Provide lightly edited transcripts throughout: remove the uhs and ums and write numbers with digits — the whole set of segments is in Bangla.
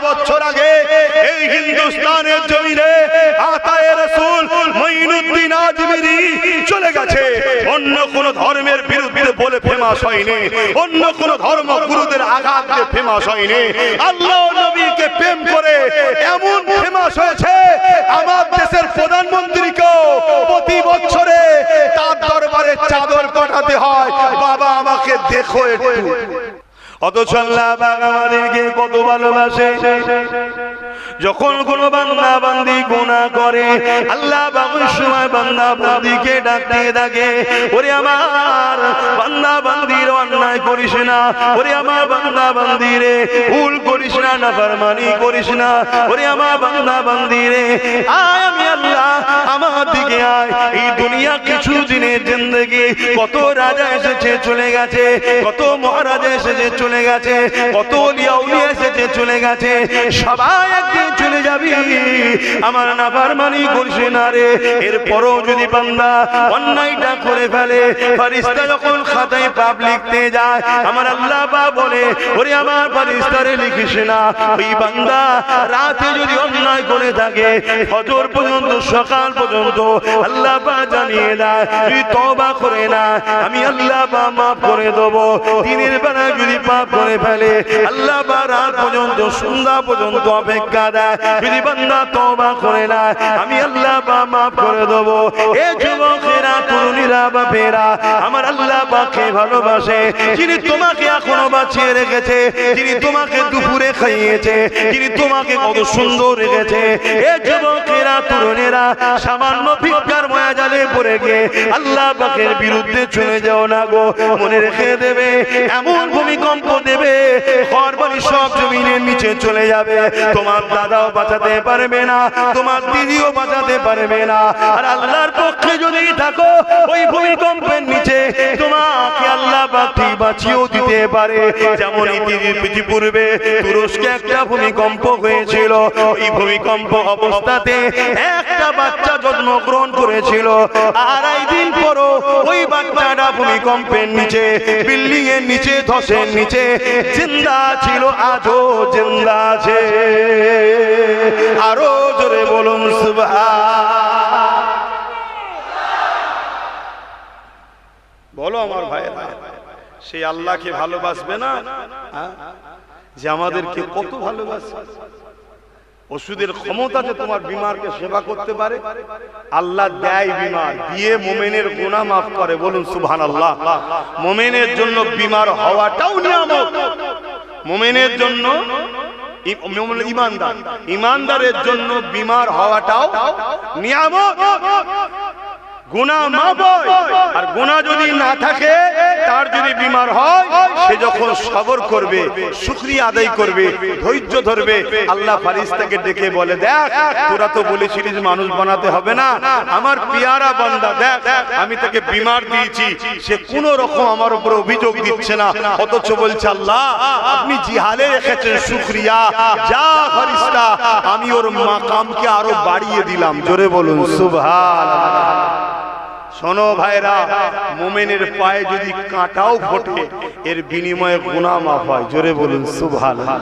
বছর আগে এই হিন্দুস্তানের জমিনে আতায়ে রাসূল মঈনুদ্দিন আজমিরি চলে গেছে। অন্য কোন ধর্মের বিরুদ্ধে বলে ফেমাস হয়নি, অন্য কোন ধর্ম গুরুদের আঘাত দিয়ে ফেমাস হয়নি। আল্লাহ নবীকে প্রেম করে এমন ফেমাস হয়েছে আমার দেশের প্রধানমন্ত্রীকেও প্রতি বছরে তার দরবারে চাদর পাঠাতে হয়, বাবা আমাকে দেখো একটু। অথচ আল্লাহ পাক আমাদেরকে কত ভালোবাসে। যখন কোন বান্দা বান্দি গুনাহ করে আল্লাহ পাক ওই সময় বান্দা বান্দিকে ডাকতে থাকে, ওরে আমার বান্দা বান্দির অন্যায় করিস না, ওরে আমার বান্দা বান্দিরে ভুল করিস না, নাফরমানি করিস না, ওরে আমার বান্দা বান্দিরে আয় আমি আল্লাহ আমার দিকে আয়। এই দুনিয়া কিছু দিনের জিন্দেগি, কত রাজা এসেছে চলে গেছে, কত মহারাজা এসেছে চলে গেছে, কত ওলিয়া উলিয়া এসেছে চলে গেছে, সবাই একদিন চলে যাবি। আমার নাফরমানি করিস না রে। এরপরও যদি বান্দা অন্যায়টা করে ফেলে, ফেরেশতা যখন খাতায় পাপ লিখতে যায় আমার আল্লাহ পাক বলে ওরে আমার ফেরেশতারে লিখিস না। ওই বান্দা রাতে যদি অন্যায় করে থাকে ফজর পর্যন্ত সকাল পর্যন্ত আল্লাহ পাক জানিয়ে দেয় তুই তওবা করে না, আমি আল্লাহ পাক মাফ করে দেব। দিনের বেলা যদি পাপ করে ফেলে আল্লাহ পাক রাত পর্যন্ত সন্ধ্যা পর্যন্ত অপেক্ষা দেয়, যদি বান্দা তওবা করে না আমি আল্লাহ পাক মাফ করে দেব। এ যুবকেরা তরুণীরা বাপেরা আমার আল্লাহ পাককে ভালোবাসে, যিনি তোমাকে এখনো বাঁচিয়ে রেখেছে, যিনি তোমাকে দুপুরে খাইয়েছে, যিনি তোমাকে কত সুন্দর রেখেছে। এ যুবকেরা তরুণীরা সামান্য ভিক্ষার মায়াজালে পড়ে গিয়ে আল্লাহ পাকের বিরুদ্ধে চলে যাও না গো। মনে রেখে দেবে এমন ভূমিকম্প দেবে ঘরবাড়ি সব জমিনের নিচে চলে যাবে, তোমার দাদাও বাঁচাতে পারবে না, তোমার দিদিও বাঁচাতে পারবে না। আর আল্লাহর পক্ষে যদি থাকো ওই ভূমিকম্পের নিচে তোমাকে আল্লাহ পাক বাঁচিয়েও দিতে পারে। যেমন পূর্বে তুরস্কে একটা ভূমিকম্প হয়েছিল, ওই ভূমিকম্প অবস্থাতে একটা বাচ্চা জন্মগ্রহণ করেছিল, আড়াই দিন পরও ওই বাচ্চাটা ভূমিকম্পের নিচে বিল্ডিং এর নিচে ধসের নিচে জিন্দা ছিল, আজও জিন্দা আছে। আরো জোরে বলুন সুবহান। বলো আমার ভাই, সেই আল্লাহকে ভালোবাসবে না যে আমাদেরকে কত ভালোবাসে। ওষুধের ক্ষমতা যে তোমার বিমারকে সেবা করতে পারে, আল্লাহ দেয় বিমার দিয়ে মুমিনের গুনাহ মাফ করে। বলুন সুবহানাল্লাহ। মুমিনের জন্য বিমার হওয়াটাও নিয়ামত, মুমিনের জন্য ইমানদারের জন্য বিমার হওয়াটাও নিয়ামত। গুনাহ মাফ হয়, আর গুনাহ যদি না থাকে তার যদি বিমার হয় সে যখন সবর করবে, শুকরিয়া আদায় করবে, ধৈর্য ধরবে, আল্লাহ ফেরেশতাকে ডেকে বলে দেখ তোরা তো বলেছিলিস মানুষ বানাতে হবে না, আমার পিয়ারা বান্দা দেখ আমি তাকে বিমার দিয়েছি, সে কোনো রকম আমার উপর অভিযোগ দিচ্ছে না, অথচ বলছে আল্লাহ আপনি জিহালে রেখেছেন শুকরিয়া, যা ফেরেশতা আমি ওর মাকামকে আরো বাড়িয়ে দিলাম। জোরে বলুন সুবহানাল্লাহ। শোনো ভাইরা, মুমিনের পায়ে যদি কাঁটাও ফোটে এর বিনিময়ে গুনাহ মাফ হয়। জোরে বলুন সুবহানাল্লাহ।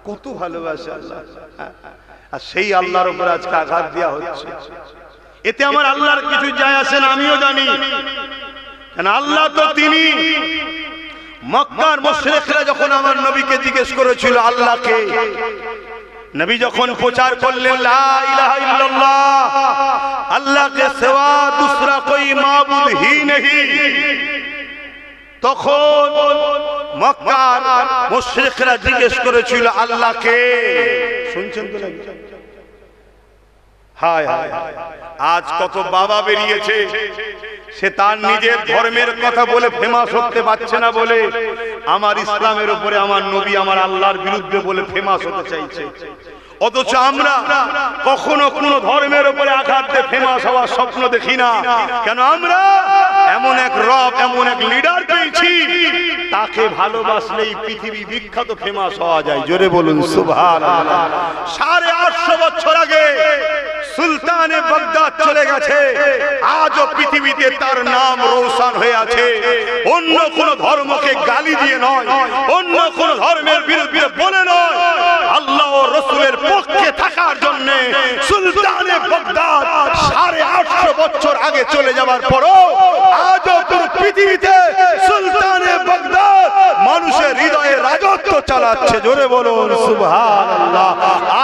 কত ভালোবাসে আল্লাহ, আর সেই আল্লাহর উপর আজকে আঘাত দেওয়া হচ্ছে। এতে আমার আল্লাহর কিছু যায় আসে না, আমিও জানি, কারণ আল্লাহ তো তিনি। মক্কার মুশরিকরা যখন আমার নবীকে জিজ্ঞেস করেছিল আল্লাহকে, নবী যখন প্রচার করলেন লা ইলাহা ইল্লাল্লাহ, अल्लाह के सिवा दूसरा कोई माबूद ही नहीं, তখন মক্কার মুশরিকরা জিজ্ঞেস করেছিল আল্লাহকে। শুনছেন তো নাকি? হায় হায়, আজ কত বাবা বেরিয়েছে, সে তার নিজের ধর্মের কথা বলে ফেমাস হতে পারছে না বলে আমার ইসলামের উপরে আমার নবী আমার আল্লাহর বিরুদ্ধে বলে ফেমাস হতে চাইছে। অথচ আমরা কখনো কোন ধর্মের উপরে আঘাত দিয়ে ফেমাস হওয়ার স্বপ্ন দেখি না। কেন? আমরা এমন এক রব, এমন এক লিডার পেয়েছি, তাকে ভালোবাসলেই পৃথিবী বিখ্যাত ফেমাস হওয়া যায়। জোরে বলুন সুবহানাল্লাহ। 850 বছর আগে সুলতানে বাগদাদ চলে গেছে, আজও পৃথিবীতে তার নাম রোশন হয়ে আছে। অন্য কোন ধর্মকে গালি দিয়ে নয়, অন্য কোন ধর্মের বিরুদ্ধে বলে নয়, বছর আগে চলে যাবার পরও আজও পুরো পৃথিবীতে সুলতানে বাগদাদ মানুষের হৃদয়ে রাজত্ব চালাচ্ছে। জোরে বলুন সুবহানাল্লাহ।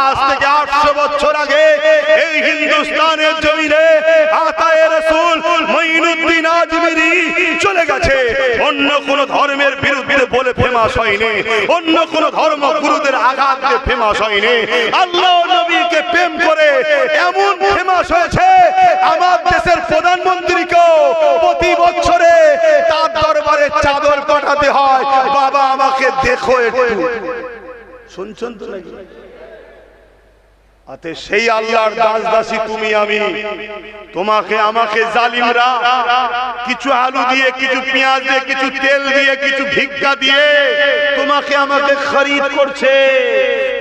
আজ থেকে 800 বছর আগে এই হিন্দুস্তানের জমিনে আতায়ে রাসূল মঈনুদ্দিন আজমিরি চলে গেছে। অন্য কোন ধর্মের বিরুদ্ধে বলে ফেমাস হয়নি, অন্য কোন ধর্মগুরুদের আঘাত দিয়ে ফেমাস হয়নি। আল্লাহ নবীকে প্রেম করে এমন ফেমাস হয়েছে আমার দেশের প্রধানমন্ত্রীকেও প্রতি বছরে তার দরবারে চাদর পাঠাতে হয়, বাবা আমাকে দেখো একটু। শুনছেন তো নাকি? আতে সেই আল্লাহর দাস দাসী তুমি আমি, তোমাকে আমাকে জালিমরা কিছু আলু দিয়ে, কিছু পেঁয়াজ দিয়ে, কিছু তেল দিয়ে, কিছু ভিক্ষা দিয়ে তোমাকে আমাকে খরিদ করছে,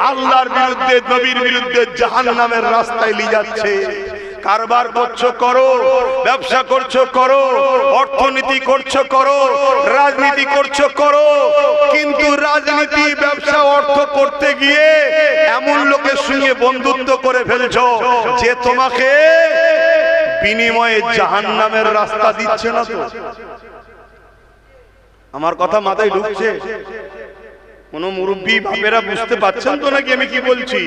আল্লাহর বিরুদ্ধে নবীর বিরুদ্ধে জাহান্নামের রাস্তায় নিয়ে যাচ্ছে। কারবার করছো করো, ব্যবসা করছো করো, অর্থনীতি করছো করো, রাজনীতি করছো করো, কিন্তু রাজনীতি ব্যবসা অর্থ করতে গিয়ে এমন লোকের সঙ্গে বন্ধুত্ব করে ফেলছো যে তোমাকে বিনিময়ে জাহান্নামের রাস্তা দিচ্ছে না। তো আমার কথা মাথায় ঢুকছে? কোন মুরব্বী বাপেরা বুঝতে পারছেন তো নাকি আমি কি বলছি?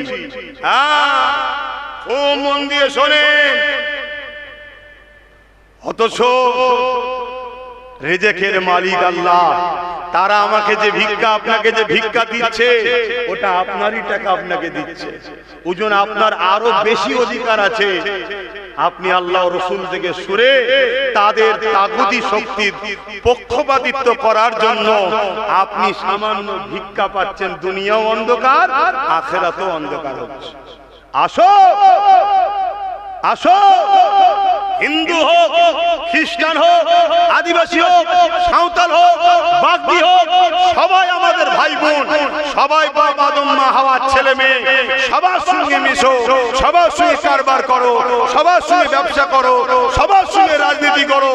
হ্যাঁ, ও মন দিয়ে শোনেন। অথচ রিজিকের মালিক আল্লাহ, তারা আমাকে যে ভিক্ষা, আপনাকে যে ভিক্ষা দিচ্ছে ওটা আপনারই টাকা আপনাকে দিচ্ছে। ওজন আপনার আরো বেশি অধিকার আছে। আপনি আল্লাহ রাসূল থেকে সরে তাদের তাগুতি শক্তির পক্ষপাতিত্ব করার জন্য আপনি সামান্য ভিক্ষা পাচ্ছেন। দুনিয়াও অন্ধকার, আখিরাতও অন্ধকার হচ্ছে। আসো আসো, হিন্দু হোক, খ্রিস্টান হোক, আদিবাসী হোক, সাঁওতাল হোক, বাগদি হোক, সবাই আমাদের ভাই বোন, সবাই বাপ আদম মা হাওয়ার ছেলে মেয়ে। সবার সঙ্গে মিশো, সবার সঙ্গে কারবার করো, সবার সঙ্গে ব্যবসা করো, সবার সঙ্গে রাজনীতি করো।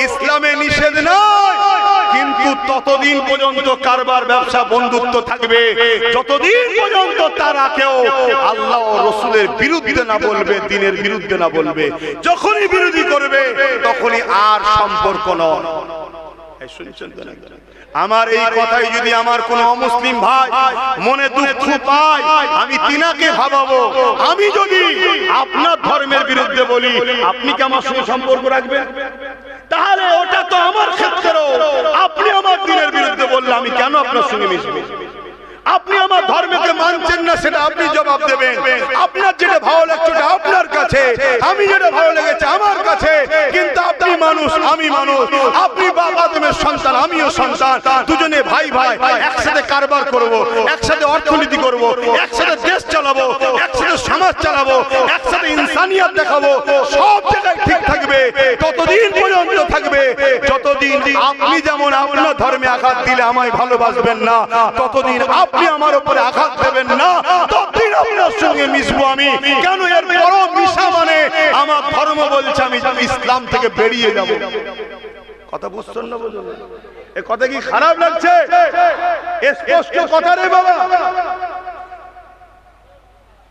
ইসলামে নিষেধ নয়, কিন্তু ততদিন পর্যন্ত কারবার ব্যবসা বন্ধুত্ব থাকবে যতদিন পর্যন্ত তারা কেউ আল্লাহ ও রাসূলের বিরুদ্ধে না বলবে, দ্বীনের বিরুদ্ধে না বলবে। যখনই বিরোধী করবে তখনই আর সম্পর্ক নয়। শুনছেন তো? আমার এই কথাই যদি আমার কোন অমুসলিম ভাই মনে দুঃখ পায়, আমি তিনাকে ভাবাবো। আমি যদি আপনার ধর্মের বিরুদ্ধে বলি, আপনি কি আমার সঙ্গে সম্পর্ক রাখবেন? তাহলে ওটা তো আমার ক্ষেত্রেও। আপনি আমার দ্বীনের বিরুদ্ধে বললে আমি কেন আপনার সঙ্গে মিশবো? আপনি আমার ধর্মকে মানছেন না, সেটা আপনি জবাব দেবেন। আপনার যেটা ভালো লাগছে ওটা আপনার কাছে, আমি যেটা ভালো লেগেছে আমার কাছে। কিন্তু আপনি মানুষ, আমি মানুষ, আপনি বাবা আদমের সন্তান, আমিও সন্তান। দুজনে ভাই ভাই, একসাথে কারবার করব, একসাথে অর্থনীতি করব, একসাথে দেশ চালাবো, একসাথে সমাজ চালাবো, একসাথে ইনসানিয়ত দেখাবো। সব জায়গায় ঠিক থাকবে ততদিন পর্যন্ত থাকবে যতদিন আপনি যেমন আপনার ধর্মে আঘাত দিলে আমায় ভালোবাসবেন না, ততদিন আপনি আমার উপরে আঘাত দেবেন না, ততদিন আপনার সঙ্গে মিশবো আমি। কেন? এর বড় মিশা মানে আমার ধর্ম বলছে আমি ইসলাম থেকে বেরিয়ে যাব। কথা বুঝছেন না? বুঝুন, এ কথা কি খারাপ লাগছে? স্পষ্ট কথা রে বাবা,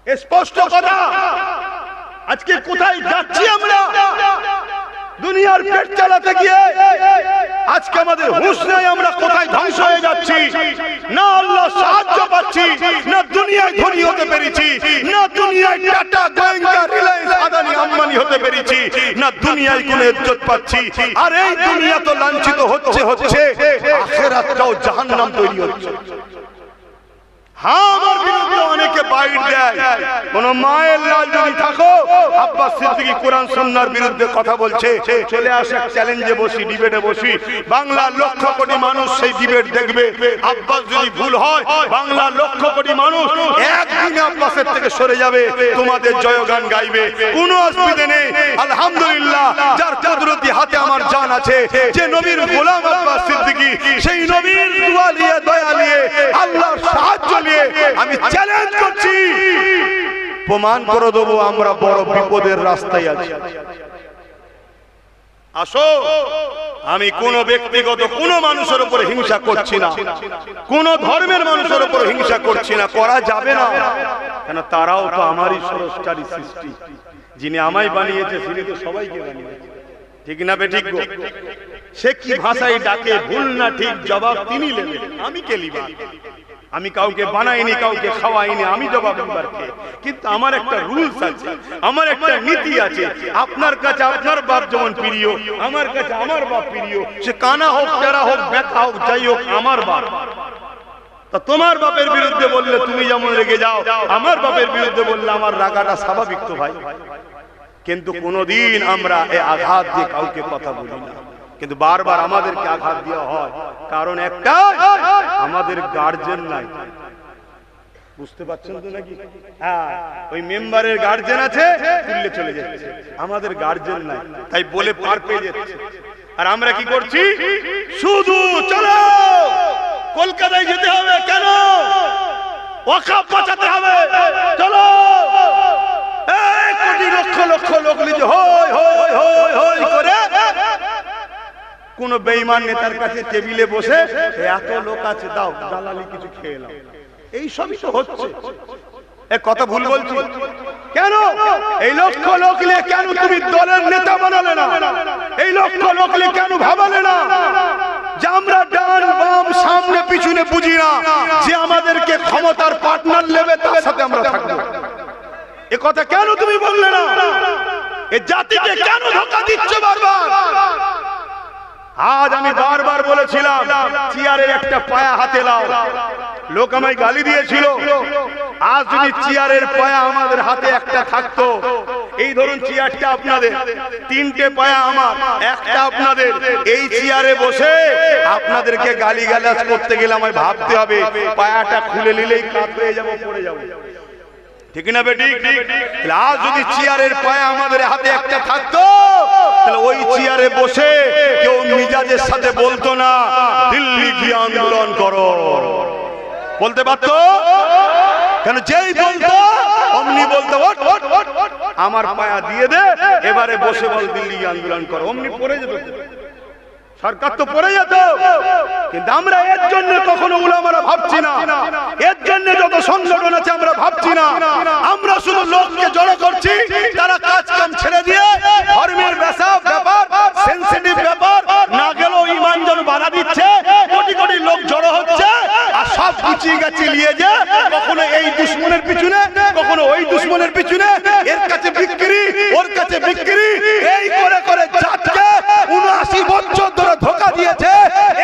স্পষ্ট কথা। আজকে কোথায় যাচ্ছি আমরা? দুনিয়ার পেট চালাতে গিয়ে আজকে আমাদের হুঁশ নেই, আমরা কোথায় ধ্বংস হয়ে যাচ্ছি। না আল্লাহ সাহায্য পাচ্ছি, না দুনিয়ায় ধনী হতে পেরেছি, না দুনিয়ায় টাটা, গোয়েঙ্কা, রিলায়েন্স, আদানি, আম্বানি হতে পেরেছি, না দুনিয়ায় কোনো ইজ্জত পাচ্ছি। আর এই দুনিয়া তো লাঞ্ছিত হচ্ছে, আখিরাতটাও জাহান্নাম তৈরি হচ্ছে। হ্যাঁ, আমার বিরুদ্ধে অনেকে বাইট দেয়। কোন মায়ের লাল যদি থাকো, আব্বাস সিদ্দিকী কোরআন সুন্নাহর বিরুদ্ধে কথা বলছে, চলে আসে, চ্যালেঞ্জে বসি, ডিবেটে বসি। বাংলার লক্ষ কোটি মানুষ সেই ডিবেট দেখবে। আব্বাস যদি ভুল হয়, বাংলার লক্ষ কোটি মানুষ একদিনে আব্বাসের থেকে সরে যাবে, তোমাদের জয়গান গাইবে। কোনো অসুবিধা নেই। আলহামদুলিল্লাহ, যার কুদরতি হাতে আমার জান আছে, যে নবীর গোলাম আব্বাস সিদ্দিকী, সেই নবীর দোয়া নিয়ে, দয়া নিয়ে, আল্লাহর সাহায্য নিয়ে আমি চ্যালেঞ্জ করছি, প্রমাণ করে দেবো আমরা বড় বিপদের রাস্তায় আছি। আসো, আমি কোন ব্যক্তিগত কোন মানুষের উপর হিংসা করছি না, কোন ধর্মের মানুষের উপর হিংসা করছি না, করা যাবে না। কেন? তারাও তো আমারই স্রষ্টারই সৃষ্টি। যিনি আমায় বানিয়েছে তিনি তো সবাইকে বানিয়েছে, ঠিক না বেঠিক গো? সে কি ভাষায় ডাকে, ভুল না ঠিক জবাব তিনি নেবেন, আমি কে লিবা? আমি কাউকে বানাইনি, কাউকে খাওয়াইনি, আমি জবাব দিবার কে? কিন্তু আমার একটা রুলস আছে, আমার একটা নীতি আছে। আপনার কাছে আপনার বাপ যেমন প্রিয়, আমার কাছে আমার বাপ প্রিয়। সে কানা হোক, টেরা হোক, ব্যাথা হোক, যাই হোক, আমার বাপ। তা তোমার বাপের বিরুদ্ধে বললে তুমি যেমন রেগে যাও, আমার বাপের বিরুদ্ধে বললে আমার রাগাটা স্বাভাবিক তো ভাই। কিন্তু কোনদিন আমরা এই আঘাত দিয়ে কাউকে কথা বলি না, কিন্তু বারবার আমাদেরকে আঘাত দেওয়া হয়। কারণ একটা, আমাদের গার্জেন নাই। বুঝতে পারছেন তো নাকি? হ্যাঁ, ওই মেম্বারের গার্জেন আছে, তুললে চলে যাচ্ছে, আমাদের গার্জেন নাই, তাই বলে পার পেয়ে যাচ্ছে। আর আমরা কি করছি? শুধু চলো কলকাতায় যেতে হবে, কেন? ওয়াকফ বাঁচাতে হবে, চলো। এই কোটি লক্ষ লক্ষ লোক লিখে হই হই হই হই করে কোন বেঈমান নেতার কাছে টেবিলে বসে এত লোক আছে, দাও দালালি কিছু খেয়ে নাও, এই সবই তো হচ্ছে। এক কথা ভুল বলছি কেন? এই লক্ষ লোক নিয়ে কেন তুমি দলের নেতা বানালে না? এই লক্ষ লোক নিয়ে কেন ভাবালে না যে আমরা ডান বাম সামনে পিছনে বুঝি না, যে আমাদেরকে ক্ষমতার পার্টনার নেবে তার সাথে আমরা থাকবো? এ কথা কেন তুমি বললে না? এ জাতিকে কেন ধোঁকা দিচ্ছ বারবার? আজ আমি বারবার বলেছিলাম চেয়ারের একটা পায়া হাতে লাও, লোক আমায় গালি দিয়েছিল। আজ যদি চেয়ারের পায়া আমাদের হাতে একটা থাকতো, এই ধরুন চেয়ারটা আপনাদের, তিনটে পায়া আমার, একটা আপনাদের, এই চেয়ারে বসে আপনাদেরকে গালিগালাজ করতে গেলে আমায় ভাবতে হবে পায়াটা খুলে নিলেই কাত হয়ে যাবো, পড়ে যাবো, ঠিক না বেটি? আজ যদি চেয়ারের পায়া আমাদের হাতে একটা থাকতো, তাহলে ওই চেয়ারে বসে কেউ মিজাজের সাথে বলতো না দিল্লি গিয়ে আন্দোলন করো, বলতে পারতো? কেন? যেই বলতো অমনি বলতো আমার পায়া দিয়ে দে, এবারে বসে বল দিল্লি গিয়ে আন্দোলন করো, অমনি পড়ে যেত, সরকার তো পড়ে যেত। কিন্তু আমরা এর জন্য কখনো উলামারা ভাবছি না, এর জন্য যত সংগঠন আছে আমরা ভাবছি না। আমরা শুধু লোককে জড়ো করছি, তারা কাজ কাম ছেড়ে দিয়ে ধর্মের ব্যাপার, সেনসিটিভ ব্যাপার না গেলেও ঈমান যেন বাধা দিচ্ছে, কোটি কোটি লোক জড়ো হচ্ছে, আর সব গুছিয়ে গাছি নিয়ে যে কখনো এই দুশ্মনের পিছনে, কখনো ওই দুশ্মনের পিছনে, এর কাছে বিক্রি, ওর কাছে বিক্রি, এই করে করে জাতকে ৭৯ বছর ধরে ধোঁকা দিয়েছে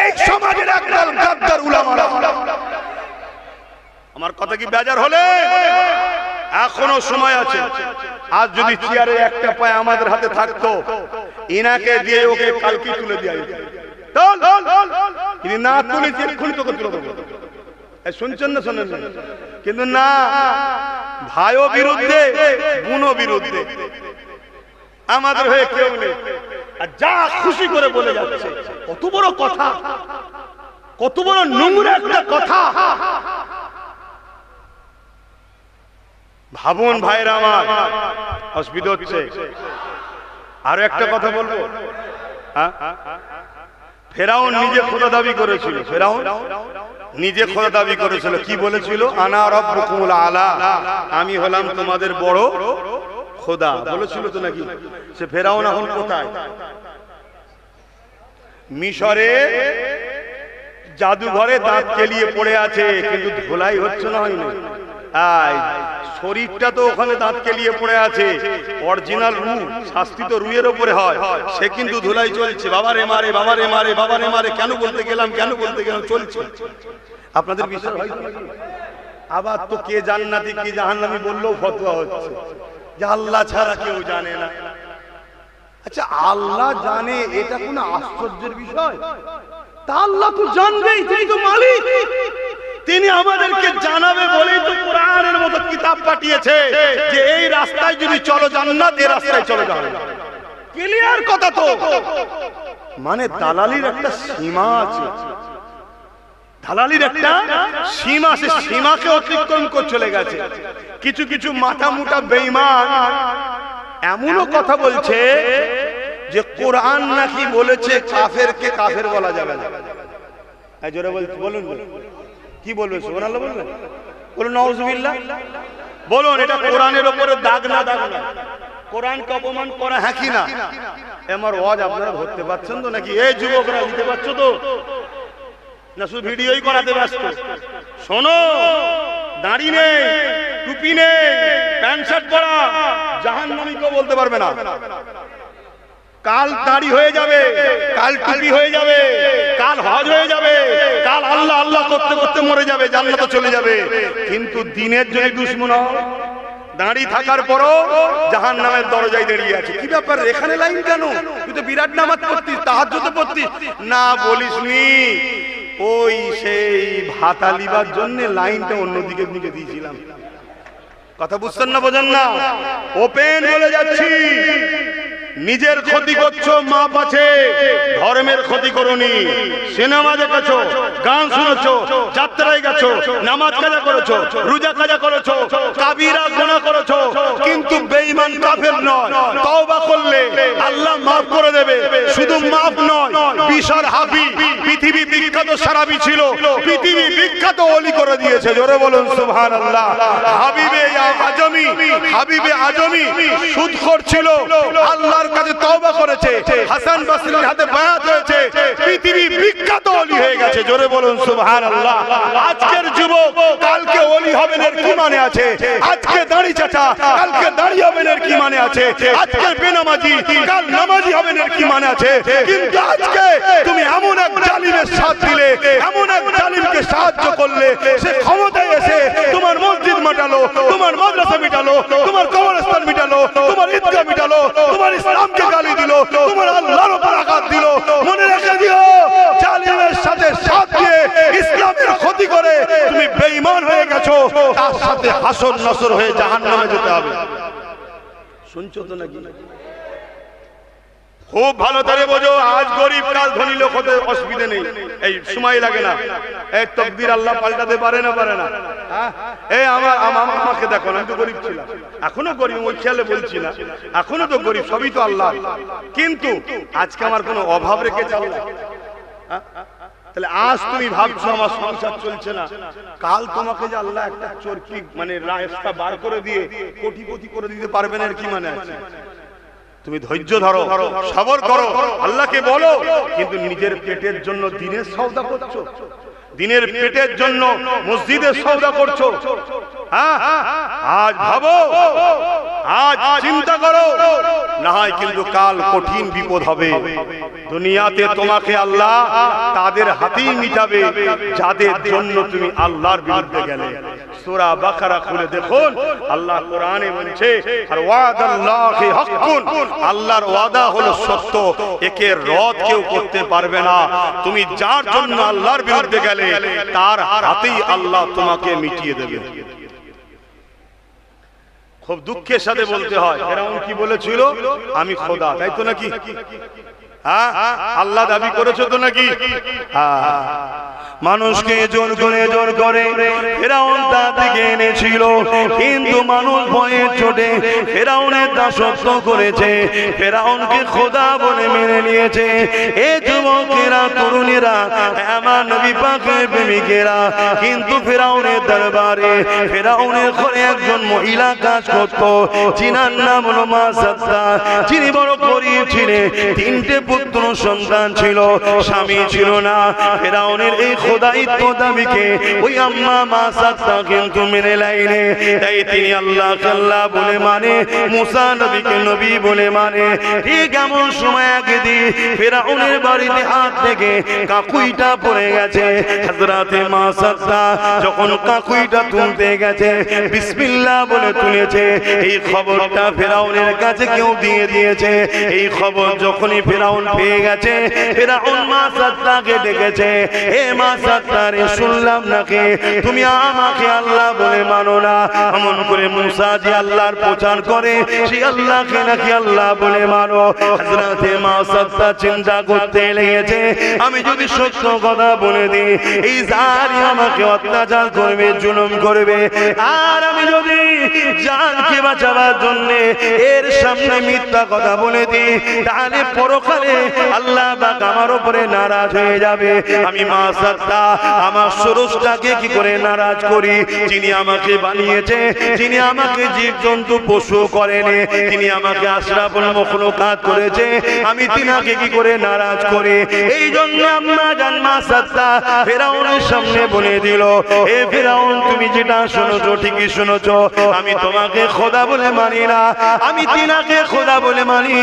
এই সমাজের একদল গাদ্দার উলামারা। আমার কথা কি বেজার হলে? এখনো সময় আছে। আজ যদি চেয়ারে একটা পায় আমাদের হাতে থাকতো, ইনাকে দিয়ে ওকে কালকে তুলে দেওয়া যেত, না তুলে এক্ষুনি তোকে তুলে দেবো। শুনছেন না? শোনেন না? কিন্তু না, ভাইও বিরুদ্ধে, বোনও বিরুদ্ধে, আমাদের হয়ে কেউ নেই, আর যা খুশি করে বলে যাচ্ছে। কত বড় কথা, কত বড় নোংরা একটা কথা। ভাবুন ভাইরা আমার, অসুবিধা হচ্ছে। আরো একটা কথা বলবো, ফেরাউন নিজে খোদা দাবি করেছিল, ফেরাউন নিজে খোদা দাবি করেছিল। কি বলেছিল? আনা রাব্বুকুমুল আলা, আমি হলাম তোমাদের বড় খোদা, বলেছিল তো নাকি? সে ফেরাউন এখন কোথায়? মিশরে জাদুঘরে দাঁত কেলিয়ে পড়ে আছে, কিন্তু ধোলাই হচ্ছে না, হয়নি। শরীরটা তো ওখানে দাঁত কেলিয়ে পড়ে আছে, অরিজিনাল রু, শাস্তি তো রুয়ের উপরে হয়, সে কিন্তু ধুলাই চলছে। বাবারে মারে, বাবারে মারে, বাবারে মারে, কেন বলতে গেলাম, কেন বলতে গেলাম, চলছে। আপনাদের বিশ্বাস হয়? আবার তো কে জান্নাতি কে জাহান্নামী বললেও ফতোয়া হচ্ছে যে আল্লাহ ছাড়া কেউ জানে না। আচ্ছা, আল্লাহ জানে, এটা কোনো আশ্চর্যের বিষয়? তা আল্লাহ তো জানবেই, তিনি তো মালিক, তিনি আমাদেরকে জানাবে বলেই তো কোরআনের মতো কিতাব পাঠিয়েছে যে এই রাস্তায় যদি চলো জান্নাত, এই রাস্তায় চলো জাহান্নাম। ক্লিয়ার কথা তো। মানে দালালির একটা সীমা আছে, দালালির একটা সীমা, সে সীমাকে অতিক্রম করে চলে গেছে। কিছু কিছু মাথা মুটা বেঈমান এমনও কথা বলছে যে কোরআন নাকি বলেছে কাফেরকে কাফের বলা যাবে না। জোরে বলুন, কি বলবে? সুবহানাল্লাহ বলবেন? বলুন নাউজুবিল্লাহ। বলুন এটা কোরআনের উপরে দাগ না, দাগ না? কোরআনকে অপমান করা হ্যাঁ কি না? আমার ওয়াজ আপনারা ধরতে পারছেন তো নাকি? এই যুবকরা দিতে পারছো তো না? শুধু ভিডিওই করাতে ব্যস্ত। শোনো, দাড়ি নেই, টুপি নেই, প্যান্ট শার্ট পরা জাহান্নামী কেউ বলতে পারবে না। কাল দাড়ি হয়ে যাবে, কাল টুপি হয়ে যাবে, কাল হজ হয়ে যাবে, কাল আল্লাহ আল্লাহ করতে করতে মরে যাবে, জান্নাতে চলে যাবে। কিন্তু দিনের যদি দুশমন হয়, দাঁড়িয়ে থাকার পরও জাহান্নামের দরজায় দাঁড়িয়ে আছে। কি ব্যাপার, এখানে লাইন কেন? তুই তো বিরাট নামাজ পড়তিস, তাহাজ্জুদ পড়তিস। না, বলিসনি, ওই সেই ভাতা লিবার জন্য লাইনটা অন্যদিকে দিকে দিয়েছিলাম। কথা বুঝছেন না, বোঝেন না? ওপেন বলে যাচ্ছি, নিজের ক্ষতি করছো, মাপ আছে। ধর্মের ক্ষতি করোনি। সিনেমা দেখেছো, গান শুনেছো, যাত্রায় গেছো, নামাজ কাজা করেছো, রোজা কাজা করেছো, কাবিরা গুনাহ করেছো, কিন্তু বেঈমান কাফের নয়। তওবা করলে আল্লাহ মাফ করে দেবে। শুধু মাফ নয়, বিশাল হাবি, পৃথিবী বিখ্যাত সারাবি ছিল, পৃথিবী বিখ্যাত ওলি করে দিয়েছে। জোরে বলুন সুবহানাল্লাহ। হাবিবে আজমি, হাবিবে আজমি সুদখোর ছিল, আল্লাহ কাছে তওবা করেছে, হাসান বসরির হাতে বায়াত হয়েছে, পৃথিবী বিখ্যাত ওলি হয়ে গেছে। জোরে বলুন সুবহানাল্লাহ। আজকের যুবক কালকে ওলি হবেন এর কি মানে আছে? আজকে দাড়ি চাচা কালকে দাড়ি হবেন এর কি মানে আছে? আজকে বেনামাজি কাল নামাজি হবেন এর কি মানে আছে? কিন্তু আজকে তুমি এমন এক জালিমের সাথ দিলে, এমন এক জালিমকে সাহায্য করলে, সে ক্ষমতায় এসে তোমার মসজিদ মিটালো, তোমার মাদ্রাসা মিটালো, তোমার কবরস্থান মিটালো, তোমার ঈদগাহ মিটালো, তোমার ইসলামকে গালি দিল, তোমার আল্লাহর উপর আঘাত দিল। মনে রেখে দিও, জালিমের সাথে সাথ দিয়ে ইসলামের ক্ষতি করে তুমি বেঈমান হয়ে গেছো, তার সাথে হাসর নাসর হয়ে জাহান্নামে যেতে হবে। শুনছো তো নাকি? খুব ভালো করে বোঝো, আজ গরিব কাল ধনী লোক হতে অসুবিধা নেই, এই সময় লাগে না। এই তকদির আল্লাহ পাল্টাতে পারে না, পারে না? এই আমাকে দেখো না, আমি তো গরিব ছিলাম, এখনো গরিব, ওই খেয়ালে বলছি না, এখনো তো গরিব, সবই তো আল্লাহ। কিন্তু আজকে আমার কোনো অভাব রেখেছে আল্লাহ? তাহলে আজ তুমি ভাবছো আমার সংসার চলছে না, কাল তোমাকে যে আল্লাহ একটা চরকি মানে রাস্তা বার করে দিয়ে কোটিপতি করে দিতে পারবেন এর কি মানে আছে? তুমি ধৈর্য ধরো, সবর করো, আল্লাহকে বলো। কিন্তু নিজের পেটের জন্য দিনের সওদা করছো, দিনের পেটের জন্য মসজিদের সওদা করছো। হ্যাঁ, আজ ভাবো, আজ চিন্তা করো, না হয় কিন্তু কাল কঠিন বিপদ হবে। দুনিয়াতে তোমাকে আল্লাহ তাদের হাতেই মিটাবে যাদের জন্য তুমি আল্লাহর বিরুদ্ধে গেলে। সূরা বাকারা খুলে দেখুন, আল্লাহ কোরআনে বলছে, আর ওয়াদাল্লাহি হাক্কুন, আল্লাহর ওয়াদা হলো সত্য, একে রদ কেউ করতে পারবে না। তুমি যার জন্য আল্লাহর বিরুদ্ধে গেলে তার হাতেই আল্লাহ তোমাকে মিটিয়ে দেবে। খুব দুঃখের সাথে বলতে হয়, ফেরাউন কি বলেছিল? আমি খোদা, তাই তো নাকি? হ্যাঁ, আল্লাহ দাবি করেছো তো নাকি? মানুষকে জোর করে ফেরাউন তার দিকে এনেছিল, কিন্তু মানুষ ভয়ে চোটে ফেরাউনের দাসত্ব করেছে, ফেরাউনকে খোদা বলে মেনে নিয়েছে। এ যুবকেরা, তরুণেরা, আমার নবী পাকের প্রেমিকেরা, কিন্তু ফেরাউনের দরবারে ফেরাউনের ঘরে একজন মহিলা কাজ করত, যিনার নাম হলো মা সাত্তা, যিনি বড় গরীব ছিলেন, তিনটে পুত্র সন্তান ছিল, স্বামী ছিল না। ফেরাউনের এই খোদাইত্ব দাবিকে ওই আম্মা মা সাত্তা কিন্তু মেনে লাইনে, তাই তিনি আল্লাহকে আল্লাহ বলে মানে, মুসা নবীকে নবী বলে মানে। ঠিক এমন সময় একদিন ফেরাউনের বাড়িতে হাত থেকে কাকুইটা পড়ে গেছে। হযরতে মা সাত্তা যখন কাকুইটা তুলতে গেছে, বিসমিল্লাহ বলে তুলেছে। এই খবরটা ফেরাউনের কাছে কেউ দিয়ে দিয়েছে। এই খবর যখনই ফেরাউন পেয়ে গেছে, ফেরাউন মা সাত্তাকে ডেকেছে, হে মা সাত্তা রে, শুনলাম নাকি তুমি আমাকে আল্লাহ বলে মানো না। এমন করে মুসা যে আল্লাহর প্রচার করে, সে আল্লাহকে নাকি আল্লাহ বলে মানো। হযরতে মা সাত্তা চিন্তা করতে লেগেছে, আমি যদি সত্য কথা বলে দিই, এই জানি আমাকে অত্যাচার করবে, জুলুম করবে, আর আমি যদি জানকে বাঁচাবার জন্য এর সামনে মিথ্যা কথা বলে দিই, তাহলে পরকালে আল্লাহ পাক আমার উপরে নারাজ হয়ে যাবে। আমি মাসাত্তা আমার স্রষ্টাকে কি করে নারাজ করি, যিনি আমাকে বানিয়েছে, যিনি আমাকে জীবজন্তু পশু করেনি, তিনি আমাকে আশরাফুল মাখলুকাত করেছে, আমি তিনাকে কি করে নারাজ করি। এই জন্য আম্মা জান মাসাত্তা ফেরাউনের সামনে বলে দিল, এ ফেরাউন তুমি যেটা শুনেছো ঠিকই শুনেছো, আমি তোমাকে খোদা বলে মানি না, আমি তিনাকে খোদা বলে মানি